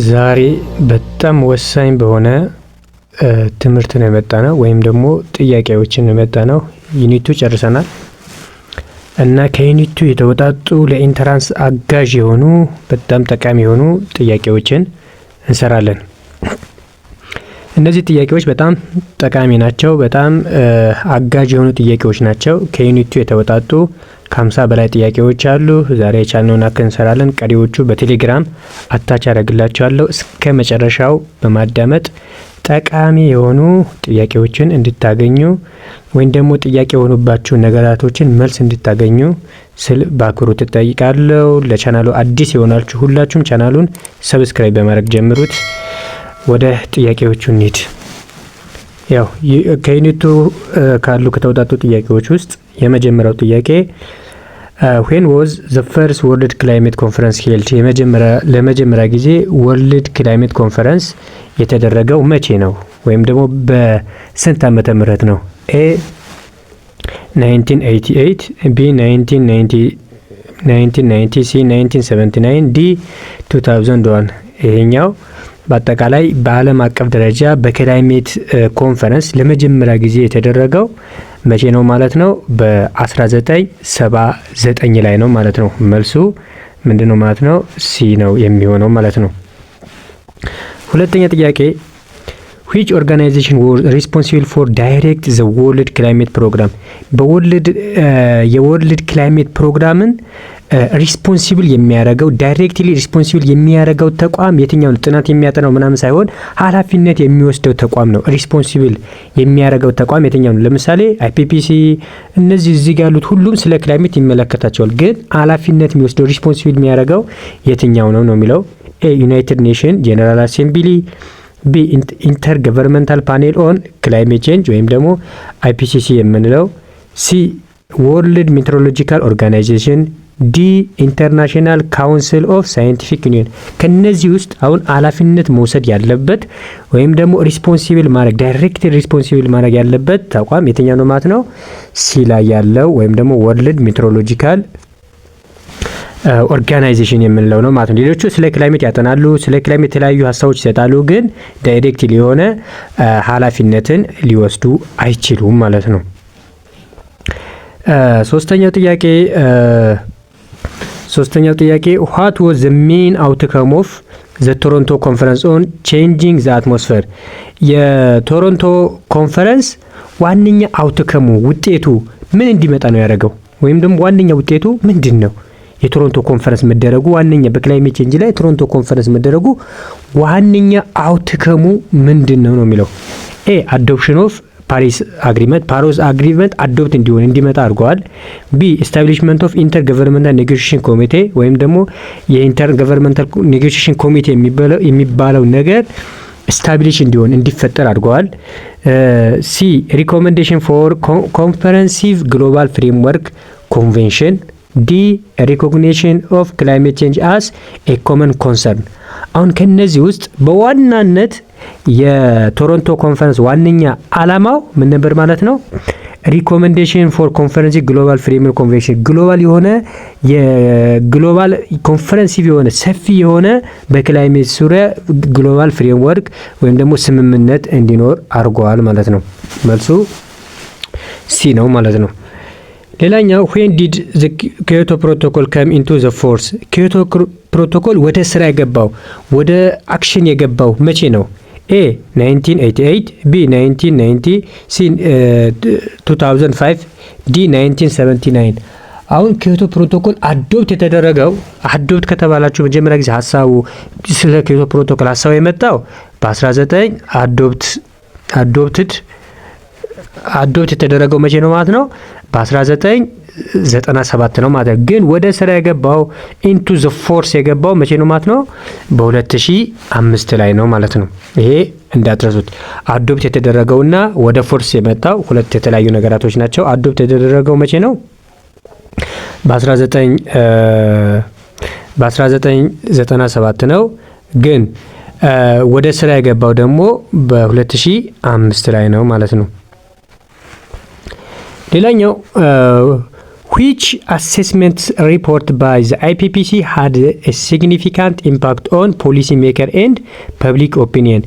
ዛሬ በጣም ወሳኝ በሆነ ትምህርት ነው የመጣነው ወይም ደግሞ ጥያቄዎችን የመጣነው ዩኒቱ ጨርሰናል እና ከዩኒቱ የተወጣጡ ለኢንተራንስ አጋዥ የሆኑ በጣም ጠቃሚ የሆኑ ጥያቄዎችን እንሰራለን። እነዚህ ጥያቄዎች በጣም ጠቃሚ ናቸው። በጣም አጋዥ የሆኑ ጥያቄዎች ናቸው። ከዩኒቱ የተወጣጡ ከ50 በላይ ጥያቄዎች አሉ። ዛሬ የቻልነውን አክል እንሰራለን። ቀሪዎቹ በቴሌግራም አታች አደርግላችኋለሁ። እስከ መጨረሻው በማዳመጥ ጠቃሚ የሆኑ ጥያቄዎችን እንድታገኙ ወይም ደግሞ ጥያቄ የሆኑባችሁ ነገራቶችን መልስ እንድታገኙ ስል በአክብሮት እጠይቃለሁ። ለቻናሉ አዲስ የሆናችሁ ሁላችሁም ቻናሉን ሰብስክራይብ በማድረግ ጀምሩት። ወደ ጥያቄዎቹ እንሂድ። ያው ከዩኒቱ ካሉ ከተወጣጡ ጥያቄዎች ውስጥ የመጀመሪያው ጥያቄ when was the first world climate conference held? ለመጀመሪያ ጊዜ ወርልድ ክላይሜት ኮንፈረንስ የተደረገው መቼ ነው ወይም ደግሞ በስንት ዓመተ ምህረት ነው? A 1988 B 1990 C 1979 D 2001 ይሄኛው በአጠቃላይ በዓለም አቀፍ ደረጃ በክላይሜት ኮንፈረንስ ለመጀመሪያ ጊዜ የተደረገው መቼ ነው ማለት ነው? በ1979 ላይ ነው ማለት ነው። መልሱ ምንድነው ማለት ነው? ሲ ነው የሚሆነው ማለት ነው። ሁለተኛ ጥያቄ which organization was responsible for direct the world climate program? የወርልድ ክላይሜት ፕሮግራምን ሪስፖንሲብል የሚያደርገው ዳይሬክትሊ ሪስፖንሲብል የሚያደርገው ተቋም የትኛው ነው? ጥናት የሚያጠናው ምናምን ሳይሆን ኃላፊነት የሚወስደው ተቋም ነው። ሪስፖንሲብል የሚያደርገው ተቋም የትኛው ነው? ለምሳሌ አይፒፒሲ እነዚህ እዚህ ጋር ያሉት ሁሉም ስለ ክላይሜት ይመለከታቸዋል። ግን ኃላፊነት የሚወስደው ሪስፖንሲብል የሚያደርገው የትኛው ነው ነው የሚለው ኤ ዩናይትድ ኔሽን ጄኔራል አሴምብሊ ቢ ኢንተር ገቨርንመንታል ፓኔል ኦን ክላይሜት ቼንጅ ወይም ደግሞ አይፒሲሲ የምንለው ሲ ወርልድ ሜትሮሎጂካል ኦርጋናይዜሽን ዲ ኢንተርናሽናል ካውንስል ኦፍ ሳይንቲፊክ ዩኒየን። ከነዚህ ውስጥ አሁን ኃላፊነት መውሰድ ያለበት ወይም ደግሞ ሪስፖንሲብል ማድረግ ዳይሬክት ሪስፖንሲብል ማድረግ ያለበት ተቋም የትኛው ነው ማለት ነው? ሲ ላይ ያለው ወይም ደግሞ ወርልድ ሜትሮሎጂካል ኦርጋናይዜሽን የምንለው ነው ማለት ነው። ሌሎቹ ስለ ክላይሜት ያጠናሉ፣ ስለ ክላይሜት የተለያዩ ሀሳቦች ይሰጣሉ፣ ግን ዳይሬክትሊ የሆነ ኃላፊነትን ሊወስዱ አይችሉም ማለት ነው። ሶስተኛው ጥያቄ what was the main outcome of the Toronto conference on changing the atmosphere? የቶሮንቶ ኮንፈረንስ ዋነኛ አውትከሙ ውጤቱ ምን እንዲመጣ ነው ያደረገው? ወይም ደግሞ ዋነኛ ውጤቱ ምንድን ነው? የቶሮንቶ ኮንፈረንስ መደረጉ ዋነኛ በክላይሜት ቼንጅ ላይ ቶሮንቶ ኮንፈረንስ መደረጉ ዋነኛ አውትከሙ ምንድን ነው ነው የሚለው ኤ አዶፕሽን ኦፍ ፓሪስ አግሪመንት አዶፕት እንዲመጣ አድርገዋል። ቢ ኤስታብሊሽመንት ኦፍ ኢንተር ገቨርንመንታል ኔጎሽዬሽን ኮሚቴ ወይም ደግሞ የኢንተር ገቨርንመንታል ኔጎሽዬሽን ኮሚቴ የሚባለው ነገር ስታብሊሽ እንዲፈጠር አድርገዋል። ሲ ሪኮሜንዴሽን ፎር ኮምፕሬሄንሲቭ ግሎባል ፍሬምወርክ ኮንቬንሽን ዲ ሪኮግኒሽን ኦፍ ክላይሜት ቼንጅ አስ ኤ ኮመን ኮንሰርን። አሁን ከነዚህ ውስጥ በዋናነት የቶሮንቶ ኮንፈረንስ ዋነኛ አላማው ምን ነበር ማለት ነው? ሪኮሜንዴሽን ፎር ኮንፈረንስ ግሎባል ፍሬምወርክ ኮንቬንሽን ግሎባል የሆነ የግሎባል ኮንፈረንሲቭ የሆነ ሰፊ የሆነ በክላይሜት ዙሪያ ግሎባል ፍሬምወርክ ወይም ደግሞ ስምምነት እንዲኖር አድርገዋል ማለት ነው። መልሱ ሲ ነው ማለት ነው። ሌላኛው when did the Kyoto Protocol come into the force? ኪዮቶ ፕሮቶኮል ወደ ስራ የገባው ወደ አክሽን የገባው መቼ ነው? ኤ 1988 ቢ 1990 ሲ 2005 ዲ 1979። አሁን ኪዮቶ ፕሮቶኮል አዶፕት ከተባላችሁ መጀመሪያ ጊዜ ሀሳቡ ስለ ኪዮቶ ፕሮቶኮል ሀሳቡ የመጣው በ19 አዶፕት የተደረገው መቼ ነው ማለት ነው? በ1997 ነው ማለት ነው። ግን ወደ ስራ የገባው ኢንቱ ዘ ፎርስ የገባው መቼ ነው ማለት ነው? በ2005 ላይ ነው ማለት ነው። ይሄ እንዳትረሱት። አዶፕት የተደረገውና ወደ ፎርስ የመጣው ሁለት የተለያዩ ነገራቶች ናቸው። አዶፕት የተደረገው መቼ ነው? በ1997 ነው። ግን ወደ ስራ የገባው ደግሞ በ2005 ላይ ነው ማለት ነው። ሌላኛው which assessment report by the IPPC had a significant impact on policy maker and public opinion?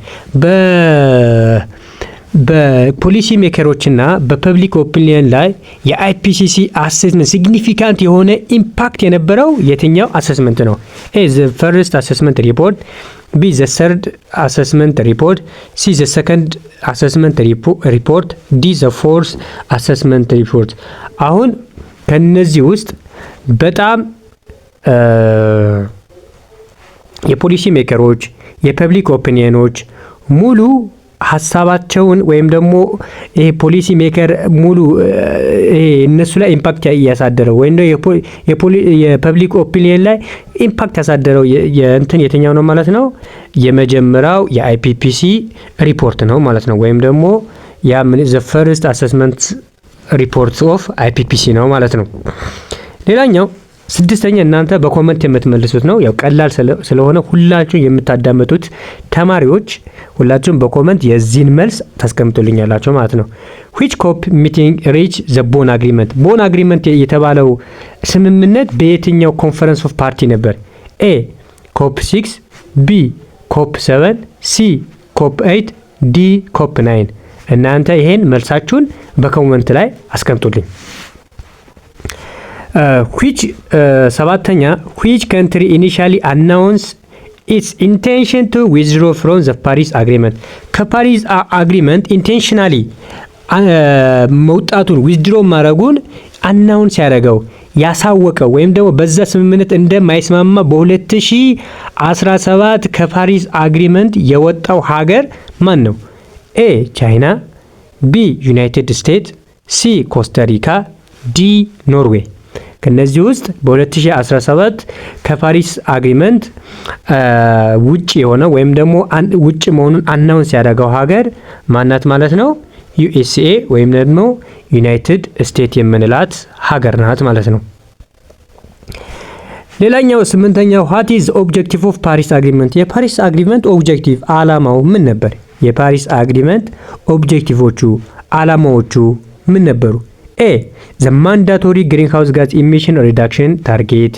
በፖሊሲ ሜከሮችና በፐብሊክ ኦፒኒየን ላይ የአይፒሲሲ አሴስመንት ሲግኒፊካንት የሆነ ኢምፓክት የነበረው የትኛው አሴስመንት ነው? ኤ ዘ ፈርስት አሴስመንት ሪፖርት፣ ቢ ዘ ሰርድ አሴስመንት ሪፖርት፣ ሲ ዘ ሰከንድ አሴስመንት ሪፖርት፣ ዲ ዘ ፎርስ አሴስመንት ሪፖርት። አሁን ከነዚህ ውስጥ በጣም የፖሊሲ ሜከሮች የፐብሊክ ኦፒኒየኖች ሙሉ ሀሳባቸውን ወይም ደግሞ ይሄ ፖሊሲ ሜከር ሙሉ ይሄ እነሱ ላይ ኢምፓክት ያሳደረው ወይም የፐብሊክ ኦፒኒየን ላይ ኢምፓክት ያሳደረው የእንትን የትኛው ነው ማለት ነው? የመጀመሪያው የአይፒፒሲ ሪፖርት ነው ማለት ነው። ወይም ደግሞ ያ ዘ ፈርስት አሰስመንት ሪፖርት ኦፍ አይፒፒሲ ነው ማለት ነው። ሌላኛው ስድስተኛ እናንተ በኮመንት የምትመልሱት ነው። ያው ቀላል ስለሆነ ሁላችሁም የምታዳምጡት ተማሪዎች ሁላችሁም በኮመንት የዚህን መልስ ታስቀምጡልኛላችሁ ማለት ነው። which COP meeting reach the Bonn agreement? ቦን አግሪመንት የተባለው ስምምነት በየትኛው ኮንፈረንስ ኦፍ ፓርቲ ነበር? ኤ COP 6፣ ቢ COP 7፣ ሲ COP 8፣ ዲ COP 9። እናንተ ይሄን መልሳችሁን በኮመንት ላይ አስቀምጡልኝ። ሰባተኛ which country initially announced its intention to withdraw from the Paris Agreement? ከፓሪስ አግሪመንት ኢንቴንሽናሊ መውጣቱን ዊዝድሮ ማድረጉን አናውንስ ያደረገው ያሳወቀው ወይም ደግሞ በዛ ስምምነት እንደማይስማማ በ2017 ከፓሪስ አግሪመንት የወጣው ሀገር ማን ነው? ኤ ቻይና፣ ቢ ዩናይትድ ስቴትስ፣ ሲ ኮስታሪካ፣ ዲ ኖርዌይ። ከነዚህ ውስጥ በ2017 ከፓሪስ አግሪመንት ውጭ የሆነ ወይም ደግሞ ውጭ መሆኑን አናውንስ ያደረገው ሀገር ማናት ማለት ነው? ዩኤስኤ ወይም ደግሞ ዩናይትድ ስቴትስ የምንላት ሀገር ናት ማለት ነው። ሌላኛው ስምንተኛው what is the objective of Paris Agreement? የፓሪስ አግሪመንት ኦብጀክቲቭ አላማው ምን ነበር? የፓሪስ አግሪመንት ኦብጀክቲቮቹ አላማዎቹ ምን ነበሩ? ኤ the mandatory greenhouse gas emission reduction target፣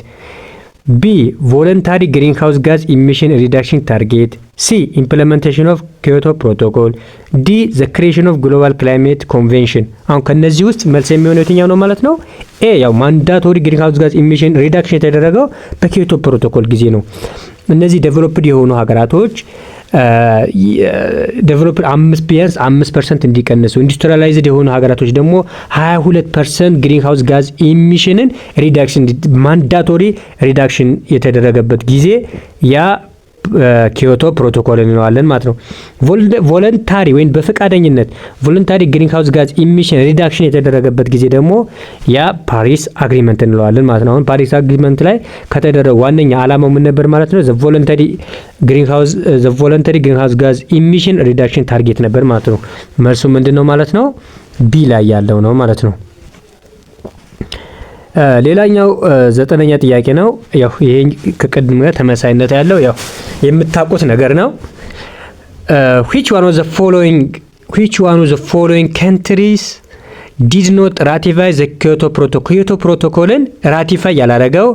ቢ voluntary greenhouse gas emission reduction target፣ ሲ implementation of Kyoto Protocol፣ ዲ the creation of global climate convention። አሁን ከነዚህ ውስጥ መልስ የሚሆነው የትኛው ነው ማለት ነው? ኤ ያው ማንዳቶሪ ግሪንሃውስ ጋዝ ኢሚሽን ሪዳክሽን የተደረገው በኪዮቶ ፕሮቶኮል ጊዜ ነው። እነዚህ ዴቨሎፕድ የሆኑ ሀገራቶች ዴቨሎፕድ ቢያንስ 5% እንዲቀንሱ፣ ኢንዱስትሪያላይዝድ የሆኑ ሀገራቶች ደግሞ 22% ግሪንሃውስ ጋዝ ኢሚሽንን ሪዳክሽን ማንዳቶሪ ሪዳክሽን የተደረገበት ጊዜ ያ ኪዮቶ ፕሮቶኮል እንለዋለን ማለት ነው። ቮለንታሪ ወይም በፈቃደኝነት ቮለንታሪ ግሪንሃውስ ጋዝ ኢሚሽን ሪዳክሽን የተደረገበት ጊዜ ደግሞ ያ ፓሪስ አግሪመንት እንለዋለን ማለት ነው። አሁን ፓሪስ አግሪመንት ላይ ከተደረገ ዋነኛ ዓላማው ምን ነበር ማለት ነው? ዘ ቮለንታሪ ግሪንሃውስ ጋዝ ኢሚሽን ሪዳክሽን ታርጌት ነበር ማለት ነው። መልሱ ምንድነው ማለት ነው? ቢ ላይ ያለው ነው ማለት ነው። ሌላኛው ዘጠነኛ ጥያቄ ነው። ያው ይሄ ከቅድም ጋር ተመሳሳይነት ያለው ያው የምታውቁት ነገር ነው። which one of the following countries did not ratify the Kyoto Protocol? ኪዮቶ ፕሮቶኮልን ራቲፋይ ያላረገው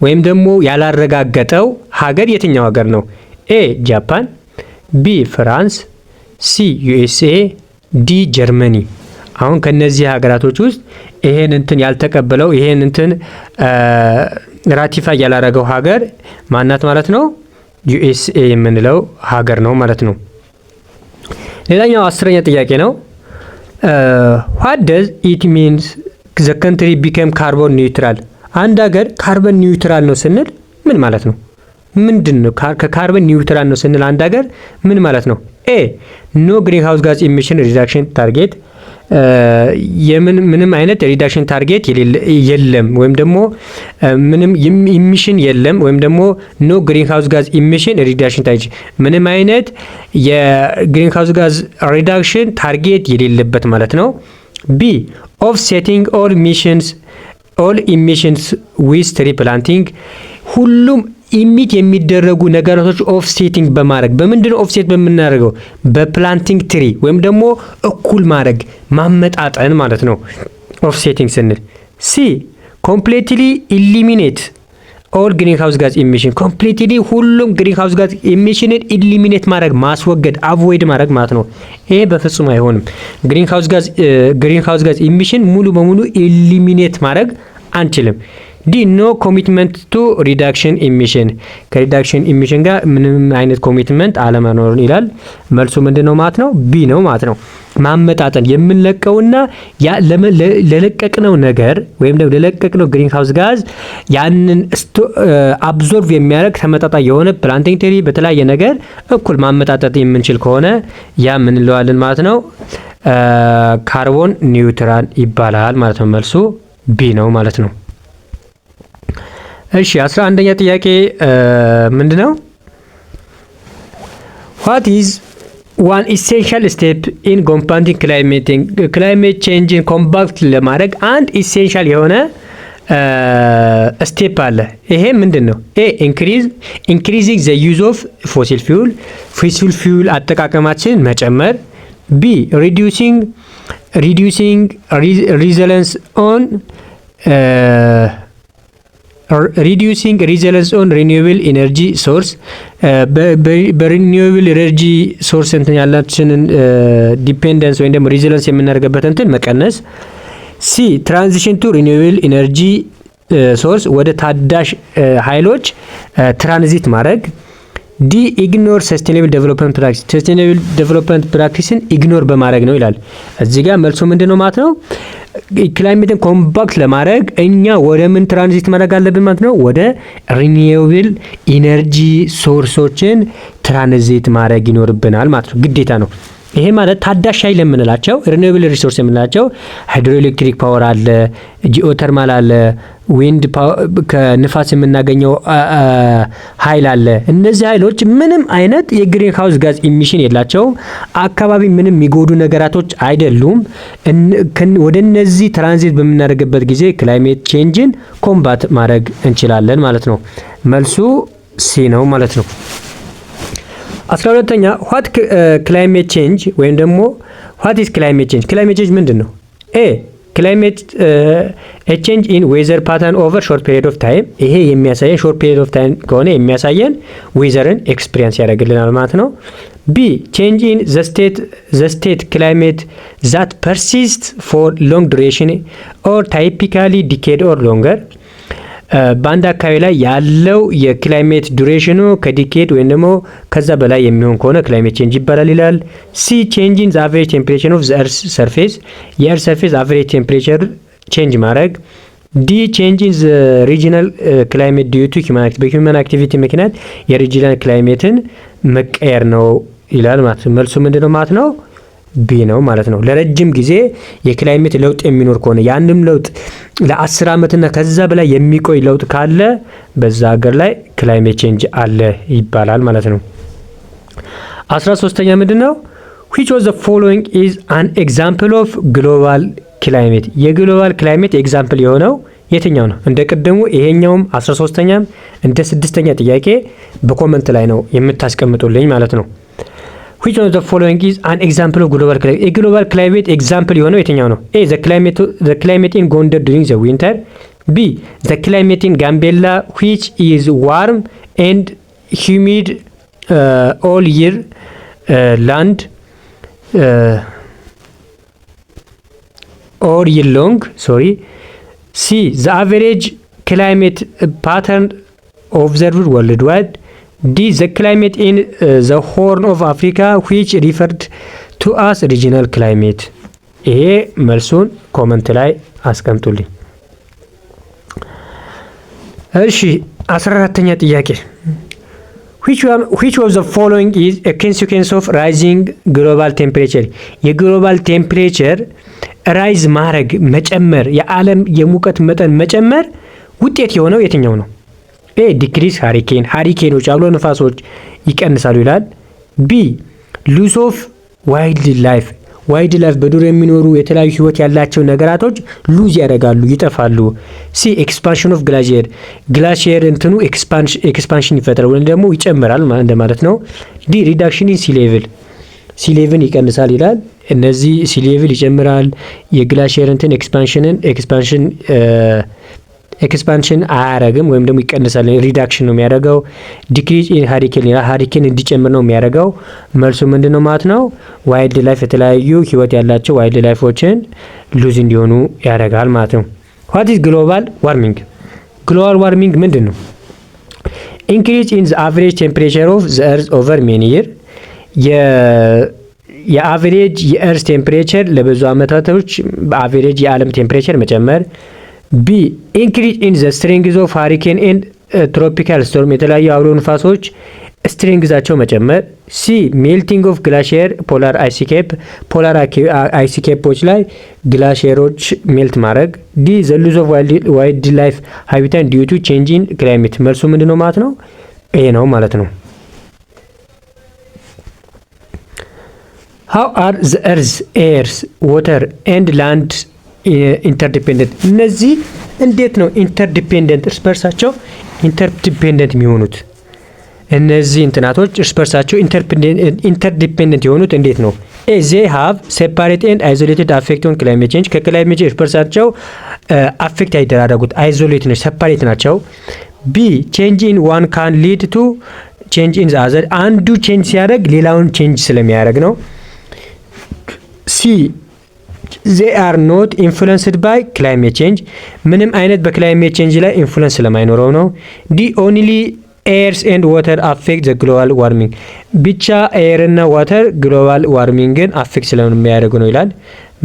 ወይም ደግሞ ያላረጋገጠው ሀገር የትኛው ሀገር ነው? ኤ ጃፓን፣ ቢ ፍራንስ፣ ሲ ዩኤስኤ፣ ዲ ጀርመኒ። አሁን ከነዚህ ሀገራቶች ውስጥ ይሄን እንትን ያልተቀበለው ይሄን እንትን ራቲፋይ ያላረገው ሀገር ማናት ማለት ነው? ዩኤስኤ የምንለው ሀገር ነው ማለት ነው። ሌላኛው 10ኛ ጥያቄ ነው። what does it means the country became carbon neutral? አንድ ሀገር ካርበን ኒውትራል ነው ስንል ምን ማለት ነው? ምንድነው ከካርበን ኒውትራል ነው ስንል አንድ ሀገር ምን ማለት ነው? ኤ ኖ ግሪንሃውስ ጋዝ ኢሚሽን ሪዳክሽን ታርጌት፣ ምንም አይነት ሪዳክሽን ታርጌት የለም ወይም ደግሞ ምንም ኢሚሽን የለም ወይም ደግሞ ኖ ግሪንሃውስ ጋዝ ኢሚሽን ሪዳክሽን ታርጌት፣ ምንም አይነት የግሪንሃውስ ጋዝ ሪዳክሽን ታርጌት የሌለበት ማለት ነው። ቢ ኦፍሴቲንግ ኦል ኢሚሽንስ ዊዝ ትሪ ፕላንቲንግ፣ ሁሉም ኢሚት የሚደረጉ ነገራቶች ኦፍሴቲንግ በማድረግ በምንድነው ኦፍሴት በምናደርገው? በፕላንቲንግ ትሪ ወይም ደግሞ እኩል ማድረግ ማመጣጠን ማለት ነው ኦፍሴቲንግ ስንል። ሲ ኮምፕሊትሊ ኢሊሚኔት ኦል ግሪን ሃውስ ጋዝ ኢሚሽን ኮምፕሊትሊ ሁሉም ግሪን ሃውስ ጋዝ ኢሚሽንን ኢሊሚኔት ማድረግ ማስወገድ አቮይድ ማድረግ ማለት ነው። ይሄ በፍጹም አይሆንም። ግሪን ሃውስ ጋዝ ኢሚሽን ሙሉ በሙሉ ኢሊሚኔት ማድረግ አንችልም። ዲ ኖ ኮሚትመንት ቱ ሪዳክሽን ኢሚሽን ከሪዳክሽን ኢሚሽን ጋር ምንም አይነት ኮሚትመንት አለመኖርን ይላል። መልሱ ምንድነው ማለት ነው? ቢ ነው ማለት ነው። ማመጣጠን የምንለቀውና ለለቀቅነው ነገር ወይም ደግሞ ለለቀቅነው ግሪን ሃውስ ጋዝ ያንን አብዞርቭ የሚያደርግ ተመጣጣኝ የሆነ ፕላንቲንግ ቴሪ በተለያየ ነገር እኩል ማመጣጠጥ የምንችል ከሆነ ያ ምን እንለዋለን ማለት ነው? ካርቦን ኒውትራል ይባላል ማለት ነው። መልሱ ቢ ነው ማለት ነው። እሺ 11ኛ ጥያቄ ምንድነው? what is one essential step in combating climate change ኮምባክት ለማድረግ አንድ ኢሴንሻል የሆነ ስቴፕ አለ። ይሄ ምንድነው? ኤ ኢንክሪዚንግ ዘ ዩዝ ኦፍ ፎሲል ፊውል አጠቃቀማችን መጨመር። ቢ ሪዲዩሲንግ ሪዘለንስ ኦን ሪኒዌብል ኢነርጂ ሶርስ በሪኒዌብል ኢነርጂ ሶርስ እንትን ያላችንን ዲፔንደንስ ወይም ደግሞ ሪዚለንስ የምናደርገበት እንትን መቀነስ። ሲ ትራንዚሽን ቱ ሪኒዌብል ኢነርጂ ሶርስ ወደ ታዳሽ ኃይሎች ትራንዚት ማድረግ። ዲ ኢግኖር ሰስቴናብል ዴቨሎፕመንት ፕራክቲስን ኢግኖር በማድረግ ነው ይላል። እዚህ ጋር መልሱ ምንድነው ማለት ነው? ክላይሜትን ኮምባክት ለማድረግ እኛ ወደ ምን ትራንዚት ማድረግ አለብን ማለት ነው? ወደ ሪኒዌብል ኢነርጂ ሶርሶችን ትራንዚት ማድረግ ይኖርብናል ማለት ነው። ግዴታ ነው። ይሄ ማለት ታዳሽ ኃይል የምንላቸው ሪኒዌብል ሪሶርስ የምንላቸው ሃይድሮኤሌክትሪክ ፓወር አለ፣ ጂኦተርማል አለ፣ ዊንድ ከንፋስ የምናገኘው ኃይል አለ። እነዚህ ኃይሎች ምንም አይነት የግሪን ሃውስ ጋዝ ኢሚሽን የላቸውም። አካባቢ ምንም የሚጎዱ ነገራቶች አይደሉም። ወደ እነዚህ ትራንዚት በምናደርግበት ጊዜ ክላይሜት ቼንጅን ኮምባት ማድረግ እንችላለን ማለት ነው። መልሱ ሲ ነው ማለት ነው። 12ኛ ዋት ክላይሜት ቼንጅ ወይም ደግሞ ዋት ኢዝ ክላይሜት ቼንጅ? ክላይሜት ቼንጅ ምንድን ነው? ኤ ክላይሜት ቼንጅ ኢን ዌዘር ፓተርን ኦቨር ሾርት ፔሪድ ኦፍ ታይም። ይሄ የሚያሳየን ሾርት ፔሪድ ኦፍ ታይም ከሆነ የሚያሳየን ዌዘርን ኤክስፒሪየንስ ያደርግልናል ማለት ነው። ቢ ቼንጅ ኢን ዘ ስቴት ክላይሜት ዛት ፐርሲስት ፎር ሎንግ ዱሬሽን ኦር ታይፒካሊ ዲኬድ ኦር ሎንገር። በአንድ አካባቢ ላይ ያለው የክላይሜት ዱሬሽኑ ከዲኬድ ወይም ደግሞ ከዛ በላይ የሚሆን ከሆነ ክላይሜት ቼንጅ ይባላል ይላል። ሲ ቼንጂንግ ዘ አቨሬጅ ቴምፕሬቸር ኦፍ ዘ እርስ ሰርፌስ የእርስ ሰርፌስ አቨሬጅ ቴምፕሬቸር ቼንጅ ማድረግ። ዲ ቼንጂንግ ዘ ሪጂናል ክላይሜት ዲዩ ቱ በሂውማን አክቲቪቲ ምክንያት የሪጂናል ክላይሜትን መቀየር ነው ይላል ማለት ነው። መልሱ ምንድነው ማለት ነው? ቢ ነው ማለት ነው። ለረጅም ጊዜ የክላይሜት ለውጥ የሚኖር ከሆነ ያንም ለውጥ ለ10 ዓመትና ከዛ በላይ የሚቆይ ለውጥ ካለ በዛ ሀገር ላይ ክላይሜት ቼንጅ አለ ይባላል ማለት ነው። 13ኛ ምንድነው? which of the following is an example of global climate? የግሎባል ክላይሜት ኤግዛምፕል የሆነው የትኛው ነው? እንደ ቅድሙ ይሄኛውም 13ኛም እንደ 6ኛ ጥያቄ በኮመንት ላይ ነው የምታስቀምጡልኝ ማለት ነው። which one of the following is an example of global climate? የግሎባል ክላይሜት ኤግዛምፕል የሆነው የትኛው ነው? ኤ the climate in Gondar during the winter. B the climate in Gambella which is warm and humid all year land all year long. C the average climate pattern observed worldwide. D the climate in the Horn of Africa which referred to as regional climate. ይሄ መልሱን ኮመንት ላይ አስቀምጡልኝ። እሺ 14ኛ ጥያቄ which of the following is a consequence of rising global temperature? የግሎባል ቴምፕሬቸር ራይዝ ማድረግ መጨመር፣ የዓለም የሙቀት መጠን መጨመር ውጤት የሆነው የትኛው ነው? ኤ ዲክሪስ ሃሪኬኖች አውሎ ነፋሶች ይቀንሳሉ ይላል። ቢ ሉስ ኦፍ ዋይልድ ላይፍ በዱር የሚኖሩ የተለያዩ ህይወት ያላቸው ነገራቶች ሉዝ ያደርጋሉ ይጠፋሉ። ሲ ኤክስፓንሽን ኦፍ ግላሺየር እንትኑ ኤክስፓንሽን ይፈጥራል ወይም ደግሞ ይጨምራል እንደማለት ነው። ዲ ሪዳክሽን ኢን ሲ ሌቭል ይቀንሳል ይላል። እነዚህ ሲ ሌቭል ይጨምራል፣ የግላሺየር እንትን ኤክስፓንሽን ኤክስፓንሽን አያረግም ወይም ደግሞ ይቀንሳል፣ ሪዳክሽን ነው የሚያደርገው። ዲክሪዝ ኢን ሃሪኬን ሃሪኬን እንዲጨምር ነው የሚያደርገው። መልሱ ምንድነው ማለት ነው? ዋይልድ ላይፍ የተለያዩ ህይወት ያላቸው ዋይልድ ላይፎችን ሉዝ እንዲሆኑ ያደርጋል ማለት ነው። ዋት ኢዝ ግሎባል ዋርሚንግ? ግሎባል ዋርሚንግ ምንድን ነው? ኢንክሪዝ ኢን ዘ አቨሬጅ ቴምፕሬቸር ኦፍ ዘ እርዝ ኦቨር ሜኒ ይር የአቨሬጅ የእርዝ ቴምፕሬቸር ለብዙ አመታቶች በአቨሬጅ የዓለም ቴምፕሬቸር መጨመር። ቢ ኢንክሪዝ ኢን ዘ ስትሬንግዝ ኦፍ ሃሪኬን ኤንድ ትሮፒካል ስቶርም የተለያዩ አውሎ ንፋሶች ስትሬንግዛቸው መጨመር። ሲ ሜልቲንግ ኦፍ ግላሽየር ፖላር አይሲኬፕ ፖላር አይሲኬፖች ላይ ግላሽየሮች ሜልት ማድረግ። ዲ ዘ ሉዝ ኦፍ ዋይልድ ላይፍ ሃቢታት ዲዩ ቱ ቼንጅ ኢን ክላይሜት መልሱ ምንድነው ማለት ነው? ይሄ ነው ማለት ነው። ሃው አር ዘ እርዝ ኤርስ ዋተር ኤንድ ላንድ ኢንተርዲፔንደንት? እነዚህ እንዴት ነው ኢንተርዲፔንደንት እርስ በርሳቸው ኢንተርዲፔንደንት የሚሆኑት? እነዚህ እንትናቶች እርስ በርሳቸው ኢንተርዲፔንደንት የሆኑት እንዴት ነው? ኤ ዜ ሃቭ ሴፓሬት ኤንድ አይዞሌትድ አፌክት ኦን ክላይሜት ቼንጅ ከክላይሜት ቼንጅ እርስ በርሳቸው አፌክት አይደራረጉት፣ አይዞሌት ነው፣ ሴፓሬት ናቸው። ቢ ቼንጅ ኢን ዋን ካን ሊድ ቱ ቼንጅ ኢን ዘ አዘር አንዱ ቼንጅ ሲያደርግ ሌላውን ቼንጅ ስለሚያደርግ ነው። ሲ they are not influenced by climate change ምንም አይነት በክላይሜት ቼንጅ ላይ ኢንፍሉዌንስ ስለማይኖረው ነው። ዲ only airs and water affect the global warming ብቻ ኤር እና ዋተር ግሎባል ዋርሚንግን አፌክት ስለሚያደርጉ ነው ይላል።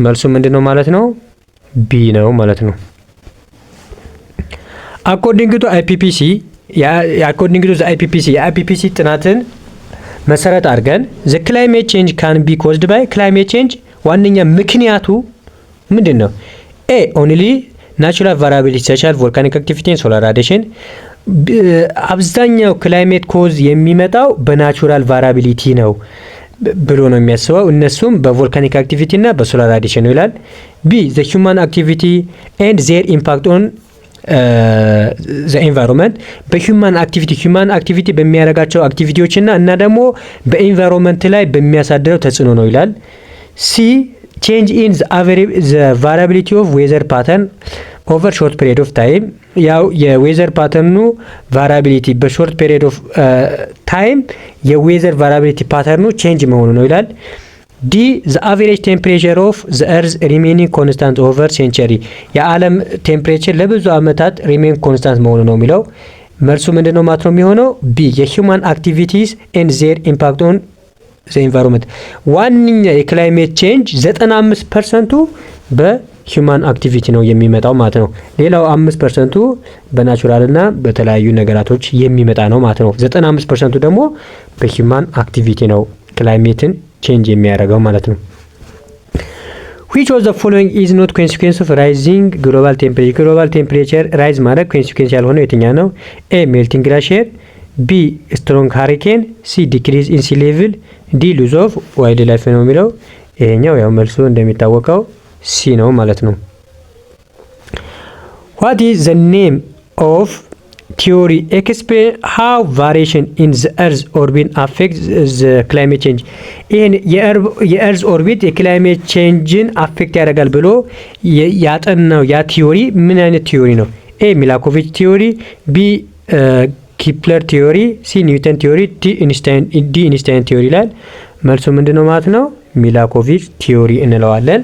መልሱ ምንድነው ማለት ነው? ቢ ነው ማለት ነው። according to IPCC የIPCC ጥናትን መሰረት አድርገን the climate change can be caused by climate change ዋነኛ ምክንያቱ ምንድነው? ኤ ኦንሊ ናቹራል ቫሪያቢሊቲ ሰቻል ቮልካኒክ አክቲቪቲ ኤንድ ሶላር ራዲዬሽን አብዛኛው ክላይሜት ኮዝ የሚመጣው በናቹራል ቫሪያቢሊቲ ነው ብሎ ነው የሚያስበው። እነሱም በቮልካኒክ አክቲቪቲ እና በሶላር ራዲዬሽን ነው ይላል። ቢ ዘ ሂውማን አክቲቪቲ ኤንድ ዜር ኢምፓክት ኦን ዘ ኤንቫይሮንመንት በሂውማን አክቲቪቲ በሚያደርጋቸው አክቲቪቲዎችና እና ደግሞ በኤንቫይሮንመንት ላይ በሚያሳድረው ተጽዕኖ ነው ይላል። ሲ ቼንጅ ኢን ዘ ቫሪያቢሊቲ ኦፍ ዌዘር ፓተርን ኦቨር ሾርት ፔሪድ ኦፍ ታይም ያው የዌዘር ፓተርኑ ቫሪያቢሊቲ በሾርት ፔሪድ ኦፍ ታይም የዌዘር ቫሪያቢሊቲ ፓተርኑ ቼንጅ መሆኑ ነው ይላል። ዲ ዘ አቨሬጅ ቴምፕሬቸር ኦፍ ዘ እርዝ ሪሜኒንግ ኮንስታንት ኦቨር ሴንቸሪ የዓለም ቴምፕሬቸር ለብዙ ዓመታት ሪሜን ኮንስታንት መሆኑ ነው የሚለው። መልሱ ምንድነው ማለት ነው የሚሆነው? ቢ የሂውማን አክቲቪቲስ ኤንድ ዜር ኢምፓክት ኦን ዘ ኢንቫይሮንመንት ዋንኛ የክላይሜት ቼንጅ 95% በሂውማን አክቲቪቲ ነው የሚመጣው ማለት ነው። ሌላው 5% በናቹራል እና በተለያዩ ነገራቶች የሚመጣ ነው ማለት ነው። 95% ደግሞ በሂውማን አክቲቪቲ ነው ክላይሜትን ቼንጅ የሚያደርገው ማለት ነው። which of the following is not consequence of rising global temperature ራይዝ ማድረግ ኮንሲኩዌንስ ያልሆነው የትኛው ነው? ኤ ሜልቲንግ ግላሺየር፣ ቢ ስትሮንግ ሃሪኬን፣ ሲ ዲክሪዝ ኢን ሲ ሌቭል፣ ዲ ሉዝ ኦፍ ዋይልድ ላይፍ ነው የሚለው። ይሄኛው ያው መልሱ እንደሚታወቀው ሲ ነው ማለት ነው። what is the name of theory explain how variation in the earth orbit affects the climate change ይሄን የእርዝ ኦርቢት የክላይሜት ቼንጅን አፌክት ያደርጋል ብሎ ያጠናው ያ ቲዮሪ ምን አይነት ቲዮሪ ነው? ኤ ሚላኮቪች ቲዮሪ፣ ቢ ኪፕለር ቲዮሪ፣ ሲ ኒውተን ቲዮሪ፣ ዲ ኢንስታይን ቲዮሪ ይላል። መልሱ ምንድነው ማለት ነው? ሚላኮቪች ቲዮሪ እንለዋለን።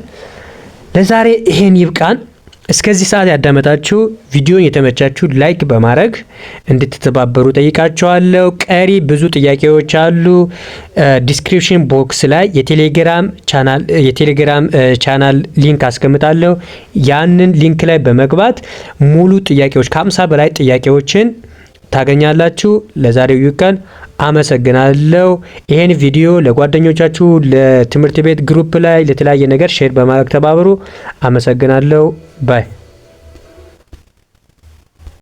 ለዛሬ ይሄን ይብቃን። እስከዚህ ሰዓት ያዳመጣችሁ ቪዲዮን የተመቻችሁ ላይክ በማድረግ እንድትተባበሩ ጠይቃችኋለሁ። ቀሪ ብዙ ጥያቄዎች አሉ። ዲስክሪፕሽን ቦክስ ላይ የቴሌግራም ቻናል ሊንክ አስቀምጣለሁ። ያንን ሊንክ ላይ በመግባት ሙሉ ጥያቄዎች ከ50 በላይ ጥያቄዎችን ታገኛላችሁ። ለዛሬው ይቀን አመሰግናለሁ። ይሄን ቪዲዮ ለጓደኞቻችሁ ለትምህርት ቤት ግሩፕ ላይ ለተለያየ ነገር ሼር በማድረግ ተባበሩ። አመሰግናለሁ። ባይ